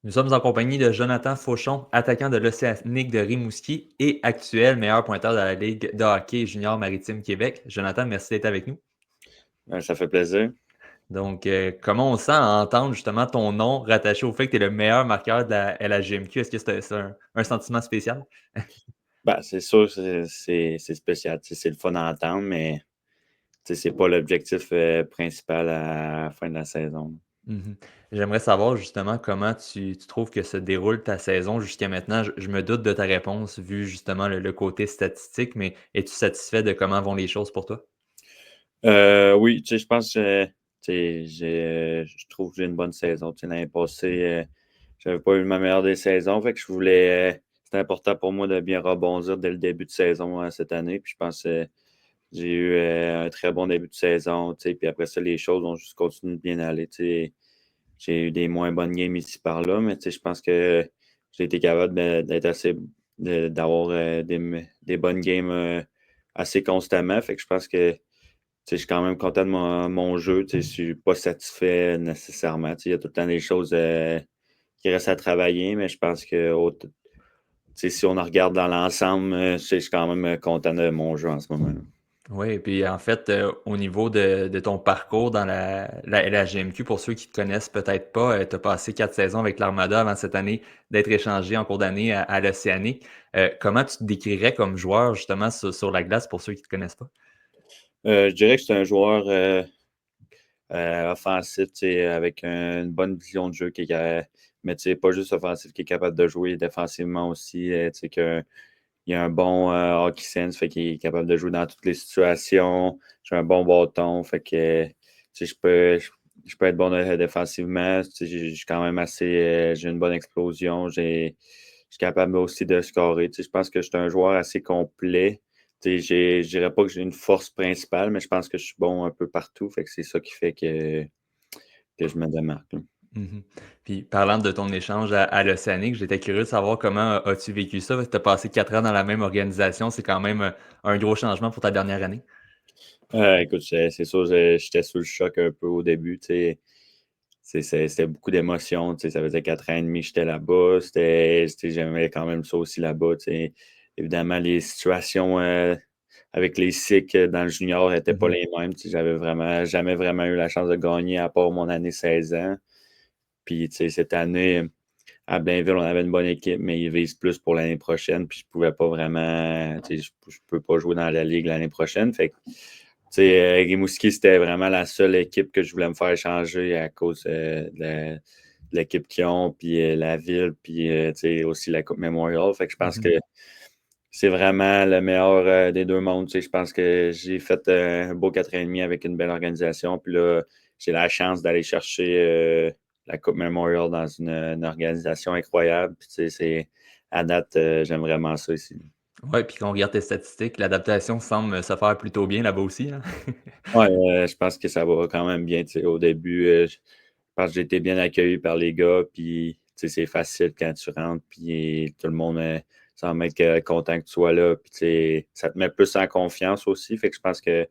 Nous sommes en compagnie de Jonathan Fauchon, attaquant de l'Océanique de Rimouski et actuel meilleur pointeur de la Ligue de hockey junior maritime Québec. Jonathan, merci d'être avec nous. Ça fait plaisir. Donc, comment on sent à entendre justement ton nom rattaché au fait que tu es le meilleur marqueur de la LHGMQ? Est-ce que c'est un sentiment spécial? C'est sûr, c'est spécial. C'est le fun à entendre, mais c'est pas l'objectif principal à la fin de la saison. Mhm. J'aimerais savoir justement comment tu trouves que se déroule ta saison jusqu'à maintenant. Je me doute de ta réponse vu justement le côté statistique, mais es-tu satisfait de comment vont les choses pour toi? Oui, je pense que je trouve que j'ai une bonne saison. L'année passée, j'avais pas eu ma meilleure des saisons. Fait que je voulais. C'était important pour moi de bien rebondir dès le début de saison cette année. Puis je pense que j'ai eu un très bon début de saison. Puis après ça, les choses ont juste continué de bien aller. J'ai eu des moins bonnes games ici par là, mais je pense que j'ai été capable d'être assez d'avoir des bonnes games assez constamment. Fait que je pense que je suis quand même content de mon jeu. Je suis pas satisfait nécessairement. Il y a tout le temps des choses qui restent à travailler, mais je pense que si on en regarde dans l'ensemble, je suis quand même content de mon jeu en ce moment. Oui, puis en fait, au niveau de ton parcours dans la LHGMQ, pour ceux qui ne te connaissent peut-être pas, tu as passé 4 saisons avec l'Armada avant cette année d'être échangé en cours d'année à l'Océanique. Comment tu te décrirais comme joueur justement sur la glace pour ceux qui ne te connaissent pas? Je dirais que c'est un joueur offensif, avec une bonne vision de jeu mais pas juste offensif, qui est capable de jouer défensivement aussi. Il a un bon hockey sense, fait qu'il est capable de jouer dans toutes les situations. J'ai un bon bâton, fait que je peux être bon défensivement. J'ai quand même assez. J'ai une bonne explosion. Je suis capable aussi de scorer. Je pense que je suis un joueur assez complet. Je dirais pas que j'ai une force principale, mais je pense que je suis bon un peu partout. Fait que c'est ça qui fait que je me démarque, là. Mhm. Puis parlant de ton échange à l'Océanique, j'étais curieux de savoir comment as-tu vécu ça? Tu as passé 4 ans dans la même organisation, c'est quand même un gros changement pour ta dernière année. Écoute, c'est sûr, j'étais sous le choc un peu au début. C'était beaucoup d'émotions. Ça faisait 4 ans et demi que j'étais là-bas. J'aimais quand même ça aussi là-bas. Évidemment, les situations avec les cycles dans le junior n'étaient pas Mhm. les mêmes. J'avais vraiment jamais vraiment eu la chance de gagner à part mon année 16 ans. Puis cette année, à Blainville, on avait une bonne équipe, mais ils visent plus pour l'année prochaine. Puis je pouvais pas vraiment. Je peux pas jouer dans la Ligue l'année prochaine. Fait que Rimouski, c'était vraiment la seule équipe que je voulais me faire échanger à cause de l'équipe qu'ils ont, puis la ville, puis aussi la Coupe Memorial. Fait que je pense que Mhm. c'est vraiment le meilleur des deux mondes. Je pense que j'ai fait un beau 4 ans et demi avec une belle organisation. Puis là, j'ai la chance d'aller chercher la Coupe Memorial dans une organisation incroyable. Puis à date, j'aime vraiment ça ici. Ouais, puis quand on regarde tes statistiques, l'adaptation semble se faire plutôt bien là-bas aussi, hein? Ouais, je pense que ça va quand même bien. Au début, je pense que j'ai été bien accueilli par les gars, puis c'est facile quand tu rentres, puis tout le monde semble être content que tu sois là, puis ça te met plus en confiance aussi. Fait que je pense que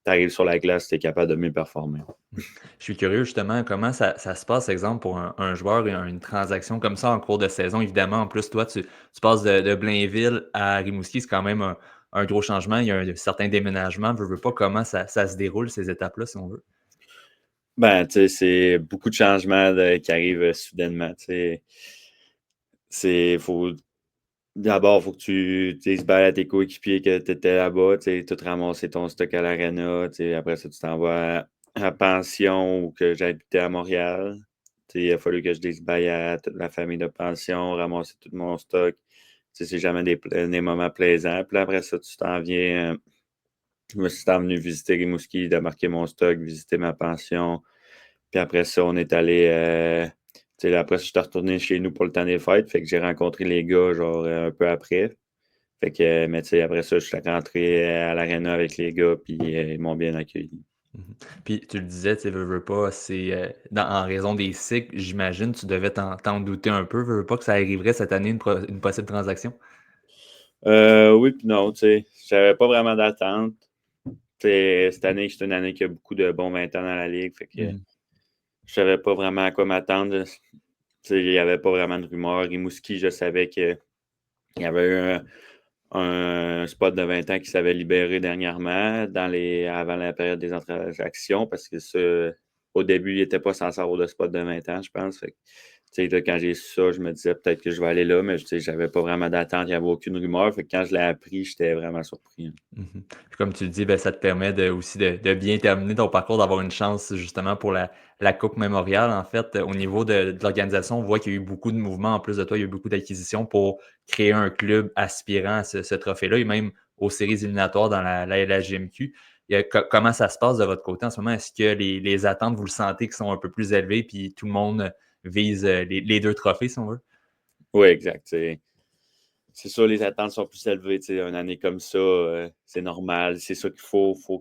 tu arrives sur la glace, tu es capable de mieux performer. Mmh. Je suis curieux justement comment ça se passe, exemple, pour un joueur et une transaction comme ça en cours de saison. Évidemment, en plus, toi, tu passes de Blainville à Rimouski, c'est quand même un gros changement. Il y a un certain déménagement. Veux pas comment ça se déroule, ces étapes-là, si on veut? Ben, c'est beaucoup de changements qui arrivent soudainement. Faut D'abord, il faut que tu dises bye à tes coéquipiers que tu étais là-bas, tout ramasser ton stock à l'aréna. Après ça, tu t'en vas à pension ou que j'habitais à Montréal. Il a fallu que je dise bye à toute la famille de pension, ramasser tout mon stock. C'est jamais des moments plaisants. Puis là, après ça, tu t'en viens. Je me suis venu visiter Rimouski, démarquer mon stock, visiter ma pension. Puis après ça, on est allé. Après ça, je suis retourné chez nous pour le temps des fêtes. Fait que j'ai rencontré les gars, genre, un peu après. Fait que, mais après ça, je suis rentré à l'aréna avec les gars, puis ils m'ont bien accueilli. Mmh. Puis tu le disais, tu sais, veux pas, c'est, en raison des cycles, j'imagine, tu devais t'en douter un peu, veux pas que ça arriverait cette année une possible transaction? Oui, puis non, j'avais pas vraiment d'attente. Cette année, c'est une année qui a beaucoup de bons 20 ans dans la ligue, fait que Mmh. je savais pas vraiment à quoi m'attendre. il n'y avait pas vraiment de rumeur. Rimouski, je savais qu'il y avait eu un spot de 20 ans qui s'avait libéré dernièrement avant la période des transactions parce que au début, il n'était pas censé avoir de spot de 20 ans, je pense. Fait que, là, quand j'ai su ça, je me disais peut-être que je vais aller là, mais je n'avais pas vraiment d'attente, il n'y avait aucune rumeur. Fait que quand je l'ai appris, j'étais vraiment surpris. Mhm. Puis comme tu le dis, ben, ça te permet aussi de bien terminer ton parcours, d'avoir une chance justement pour la Coupe Mémoriale. En fait, au niveau de l'organisation, on voit qu'il y a eu beaucoup de mouvements. En plus de toi, il y a eu beaucoup d'acquisitions pour créer un club aspirant à ce trophée-là et même aux séries éliminatoires dans la LHJMQ. Comment ça se passe de votre côté en ce moment? Est-ce que les attentes, vous le sentez, qui sont un peu plus élevées puis tout le monde vise les deux trophées, si on veut? Oui, exact. C'est sûr, les attentes sont plus élevées. Une année comme ça, c'est normal. C'est ça qu'il faut. Faut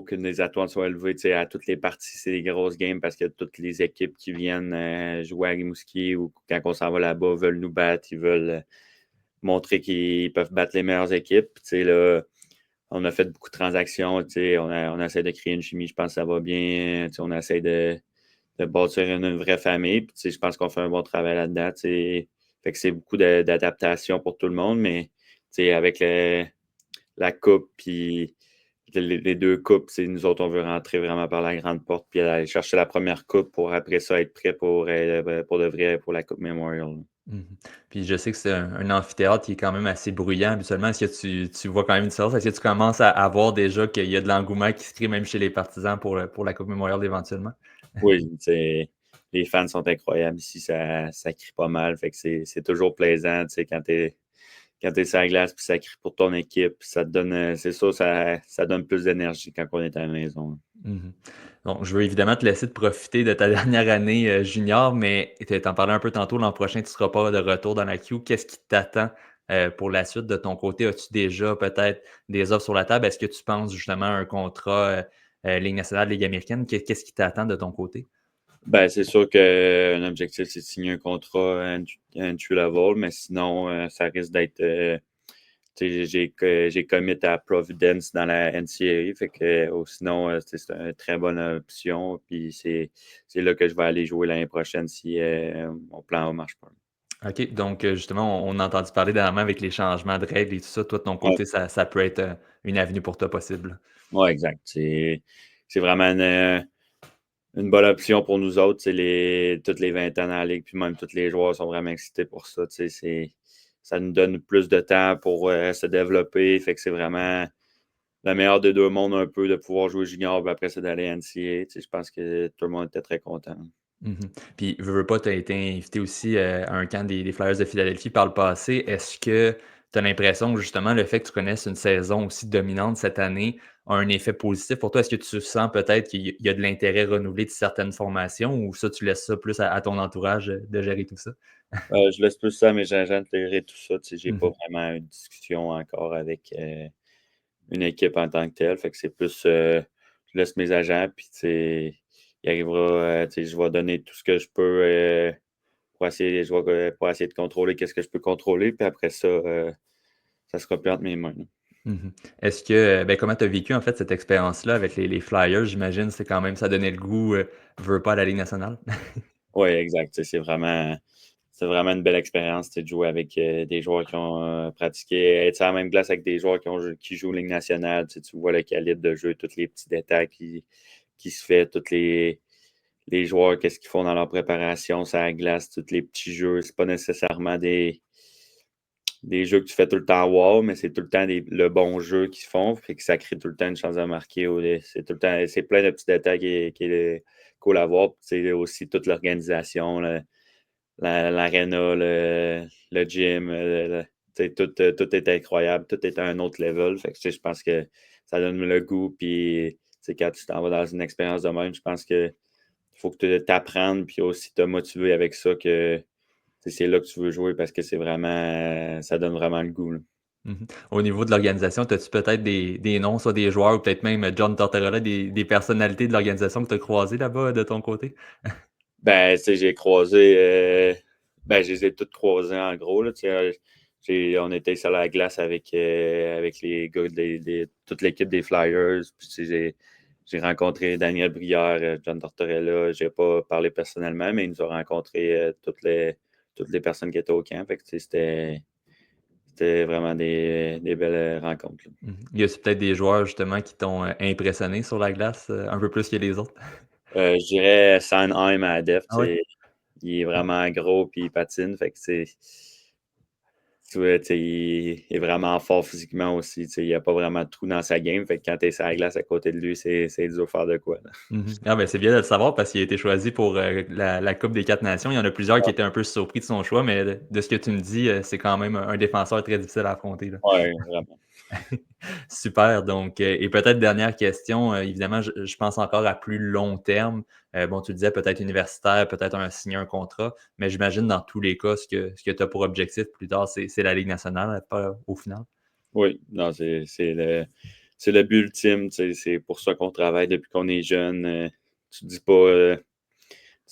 que les attentes soient élevées. À toutes les parties, c'est des grosses games parce que toutes les équipes qui viennent jouer à Rimouski ou quand on s'en va là-bas veulent nous battre. Ils veulent montrer qu'ils peuvent battre les meilleures équipes. Là, on a fait beaucoup de transactions. On essaie de créer une chimie. Je pense que ça va bien. On essaie de bâtir une vraie famille. Puis, je pense qu'on fait un bon travail là-dedans. Fait que c'est beaucoup d'adaptation pour tout le monde, mais avec la coupe puis les deux coupes, nous autres, on veut rentrer vraiment par la grande porte puis aller chercher la première coupe pour après ça être prêt pour de vrai pour la Coupe Memorial. Mhm. Puis je sais que c'est un amphithéâtre qui est quand même assez bruyant habituellement. Est-ce que tu vois quand même une différence? Est-ce que tu commences à voir déjà qu'il y a de l'engouement qui se crée même chez les partisans pour la Coupe Mémoriale éventuellement? Oui, les fans sont incroyables ici, ça crie pas mal. Fait que c'est toujours plaisant quand tu es sur la glace puis ça crie pour ton équipe. Ça te donne, c'est sûr, ça donne plus d'énergie quand on est à la maison. Mhm. Donc, je veux évidemment te laisser de profiter de ta dernière année junior, mais tu en parlais un peu tantôt, l'an prochain, tu ne seras pas de retour dans la Q. Qu'est-ce qui t'attend pour la suite de ton côté? As-tu déjà peut-être des offres sur la table? Est-ce que tu penses justement à un contrat Ligue nationale, Ligue américaine? Qu'est-ce qui t'attend de ton côté? Ben, c'est sûr qu'un objectif, c'est de signer un contrat entry level, mais sinon, ça risque d'être. J'ai commit à Providence dans la NCAA, fait que sinon, c'est une très bonne option. Puis c'est là que je vais aller jouer l'année prochaine si mon plan ne marche pas. OK, donc justement, on a entendu parler dernièrement avec les changements de règles et tout ça. Toi, de ton Ouais, côté, ça peut être une avenue pour toi possible. ouais, exact. C'est vraiment une bonne option pour nous autres. Toutes les 20 ans dans la ligue, puis même tous les joueurs sont vraiment excités pour ça. Ça nous donne plus de temps pour se développer. Fait que c'est vraiment la meilleure des deux mondes un peu de pouvoir jouer junior, puis après c'est d'aller NCAA. Je pense que tout le monde était très content. Mhm. Puis, veux pas, tu as été invité aussi à un camp des Flyers de Philadelphie par le passé. Est-ce que tu as l'impression que justement le fait que tu connaisses une saison aussi dominante cette année a un effet positif pour toi? Est-ce que tu sens peut-être qu'il y a de l'intérêt renouvelé de certaines formations ou ça, tu laisses ça plus à ton entourage de gérer tout ça? Je laisse plus ça à mes agents de gérer tout ça. J'ai pas Mhm. vraiment une discussion encore avec une équipe en tant que telle. Fait que c'est plus je laisse mes agents, puis il arrivera, je vais donner tout ce que je peux pour essayer de contrôler qu'est-ce que je peux contrôler, puis après ça, ça sera plus entre mes mains. Mhm. Est-ce que, ben, comment tu as vécu en fait cette expérience-là avec les Flyers? J'imagine c'est quand même ça donnait le goût, veux pas à la Ligue nationale? Oui, exact. C'est vraiment une belle expérience de jouer avec des joueurs qui ont pratiqué, être sur la même glace avec des joueurs qui jouent Ligue nationale. Tu vois le calibre de jeu, tous les petits détails qui se fait, tous les joueurs, qu'est-ce qu'ils font dans leur préparation sur la glace, tous les petits jeux. C'est pas nécessairement des jeux que tu fais tout le temps wow, mais c'est tout le temps le bon jeu qu'ils font, fait que ça crée tout le temps une chance de marquer. C'est tout le temps, c'est plein de petits détails qui est cool à voir. C'est aussi toute l'organisation, l'aréna, le gym, tout est incroyable, tout est à un autre level. Fait que, je pense que ça donne le goût. Puis, quand tu t'en vas dans une expérience de même, je pense que faut que tu t'apprennes puis aussi te motiver avec ça que c'est là que tu veux jouer parce que c'est vraiment ça donne vraiment le goût. Là. Mhm. Au niveau de l'organisation, as-tu peut-être des noms, soit des joueurs ou peut-être même John Tortorella, des personnalités de l'organisation que tu as croisées là-bas de ton côté? Ben, j'ai croisé ben, je les ai toutes croisées en gros. Là, on était sur la glace avec les gars toute l'équipe des Flyers. Puis, j'ai rencontré Daniel Brière, John Tortorella. Je n'ai pas parlé personnellement, mais ils nous ont rencontré toutes les personnes qui étaient au camp. Fait que, c'était vraiment des belles rencontres. Y a peut-être des joueurs justement qui t'ont impressionné sur la glace un peu plus que les autres? Je dirais Sanheim à Def. Ah ouais? Il est vraiment gros puis il patine. Fait que, tu vois, il est vraiment fort physiquement aussi. Il n'y a pas vraiment de trou dans sa game. Fait que quand tu es sur la glace à côté de lui, c'est dur de faire de quoi. Là. Ah ben, c'est bien de le savoir parce qu'il a été choisi pour la Coupe des 4 Nations. Il y en a plusieurs qui étaient un peu surpris de son choix, mais de ce que tu me dis, c'est quand même un défenseur très difficile à affronter, là. Ouais, vraiment. Super, donc et peut-être dernière question, évidemment, je pense encore à plus long terme. Bon, tu le disais peut-être universitaire, peut-être signer un contrat, mais j'imagine dans tous les cas, ce que tu as pour objectif plus tard, c'est la Ligue nationale, pas au final? Oui, non, c'est le but ultime. C'est pour ça qu'on travaille depuis qu'on est jeune. Tu dis pas,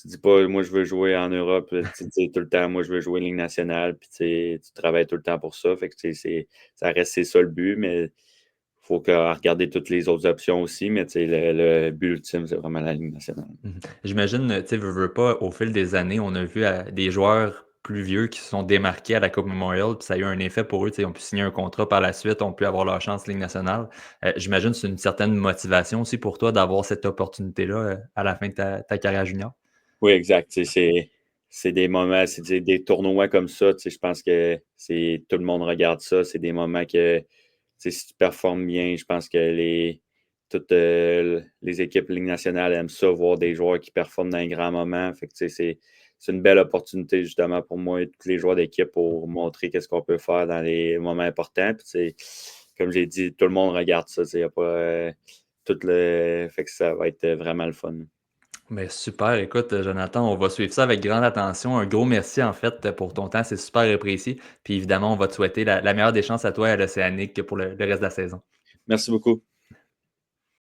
tu dis pas, moi, je veux jouer en Europe. Tu dis tout le temps, moi, je veux jouer Ligue nationale. Puis tu travailles tout le temps pour ça. Fait que ça reste, c'est ça le but, mais il faut regarder toutes les autres options aussi. Mais le but ultime, c'est vraiment la Ligue nationale. J'imagine, tu sais, veux pas, au fil des années, on a vu des joueurs plus vieux qui se sont démarqués à la Coupe Memorial, puis ça a eu un effet pour eux. Tu sais, ils ont pu signer un contrat par la suite, ont pu avoir leur chance Ligue nationale. J'imagine que c'est une certaine motivation aussi pour toi d'avoir cette opportunité-là à la fin de ta carrière junior. Oui, exact. C'est des moments, c'est des tournois comme ça. Je pense que tout le monde regarde ça. C'est des moments que si tu performes bien, je pense que toutes les équipes Ligue nationale aiment ça, voir des joueurs qui performent dans un grand moment. Fait que, c'est une belle opportunité justement pour moi et tous les joueurs d'équipe pour montrer qu'est-ce qu'on peut faire dans les moments importants. Puis, comme j'ai dit, tout le monde regarde ça. Y a pas, fait que ça va être vraiment le fun. Ben, super. Écoute, Jonathan, on va suivre ça avec grande attention. Un gros merci, en fait, pour ton temps. C'est super apprécié. Puis évidemment, on va te souhaiter la meilleure des chances à toi et à l'Océanique pour le reste de la saison. Merci beaucoup.